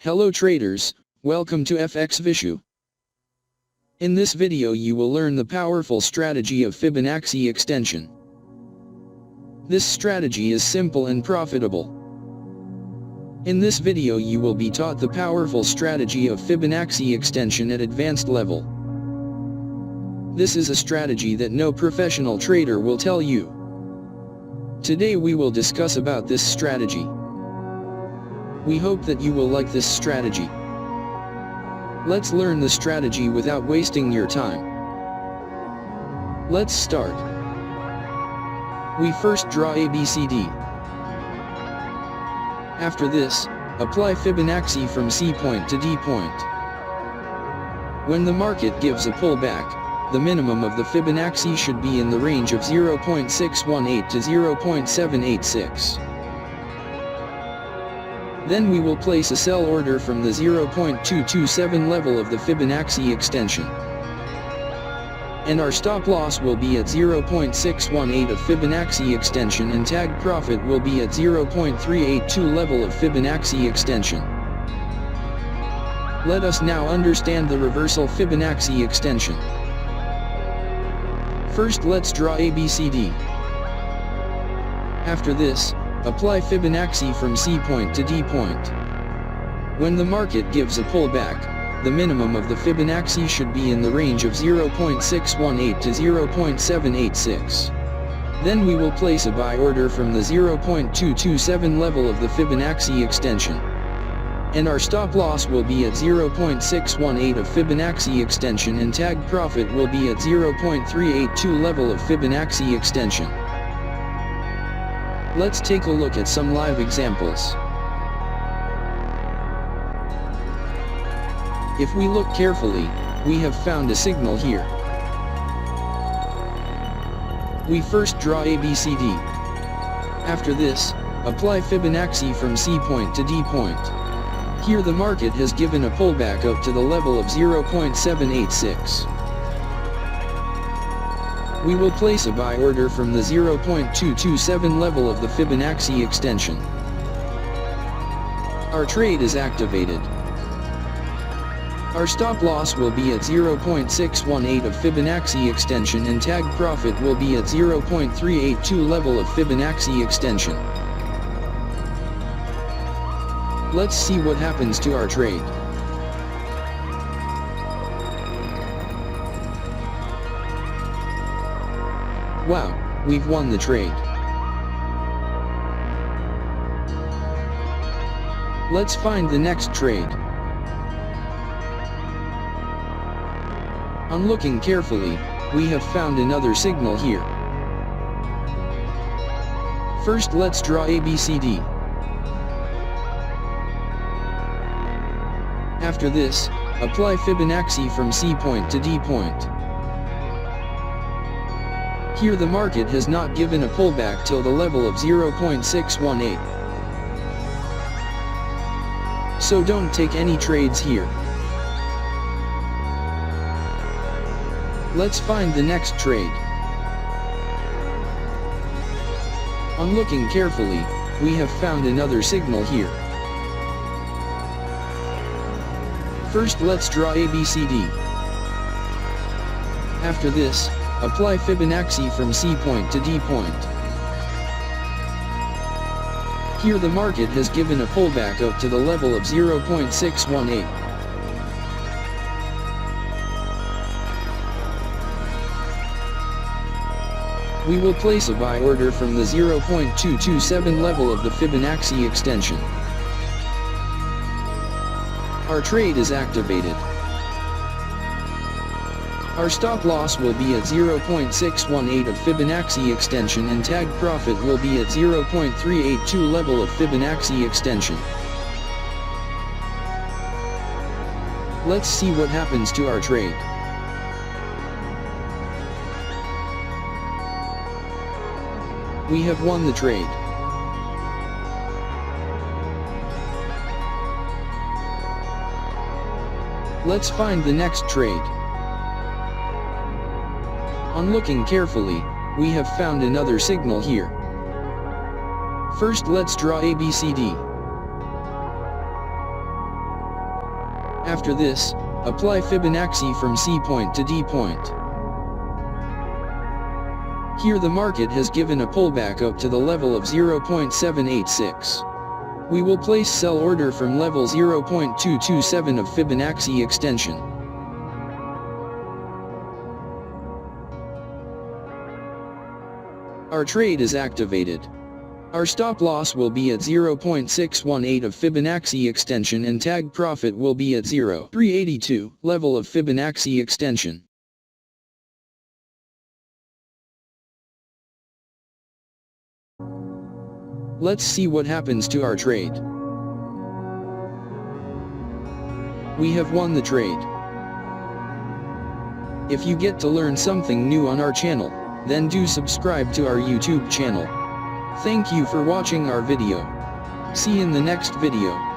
Hello traders, welcome to FX Vishu. In this video you will learn the powerful strategy of Fibonacci extension. This strategy is simple and profitable. In this video you will be taught the powerful strategy of Fibonacci extension at advanced level. This is a strategy that no professional trader will tell you. Today we will discuss about this strategy. We hope that you will like this strategy. Let's learn the strategy without wasting your time. Let's start. We first draw ABCD. After this, apply Fibonacci from C point to D point. When the market gives a pullback, the minimum of the Fibonacci should be in the range of 0.618 to 0.786. Then we will place a sell order from the 0.227 level of the Fibonacci extension. And our stop loss will be at 0.618 of Fibonacci extension and tag profit will be at 0.382 level of Fibonacci extension. Let us now understand the reversal Fibonacci extension. First let's draw ABCD. After this, apply Fibonacci from C point to D point. When the market gives a pullback, the minimum of the Fibonacci should be in the range of 0.618 to 0.786. Then we will place a buy order from the 0.227 level of the Fibonacci extension. And our stop loss will be at 0.618 of Fibonacci extension and tag profit will be at 0.382 level of Fibonacci extension. Let's take a look at some live examples. If we look carefully, we have found a signal here. We first draw ABCD. After this, apply Fibonacci from C point to D point. Here the market has given a pullback up to the level of 0.786. We will place a buy order from the 0.227 level of the Fibonacci extension. Our trade is activated. Our stop loss will be at 0.618 of Fibonacci extension and tag profit will be at 0.382 level of Fibonacci extension. Let's see what happens to our trade. Wow, we've won the trade. Let's find the next trade. On looking carefully, we have found another signal here. First let's draw ABCD. After this, apply Fibonacci from C point to D point. Here the market has not given a pullback till the level of 0.618. So don't take any trades here. Let's find the next trade. On looking carefully, we have found another signal here. First let's draw ABCD. After this, apply Fibonacci from C point to D point. Here the market has given a pullback up to the level of 0.618. We will place a buy order from the 0.227 level of the Fibonacci extension. Our trade is activated. Our stop loss will be at 0.618 of Fibonacci extension and tag profit will be at 0.382 level of Fibonacci extension. Let's see what happens to our trade. We have won the trade. Let's find the next trade. On looking carefully, we have found another signal here. First let's draw ABCD. After this, apply Fibonacci from C point to D point. Here the market has given a pullback up to the level of 0.786. We will place sell order from level 0.227 of Fibonacci extension. Our trade is activated. Our stop loss will be at 0.618 of Fibonacci extension and tag profit will be at 0.382 level of Fibonacci extension. Let's see what happens to our trade. We have won the trade. If you get to learn something new on our channel, then do subscribe to our YouTube channel. Thank you for watching our video. See you in the next video.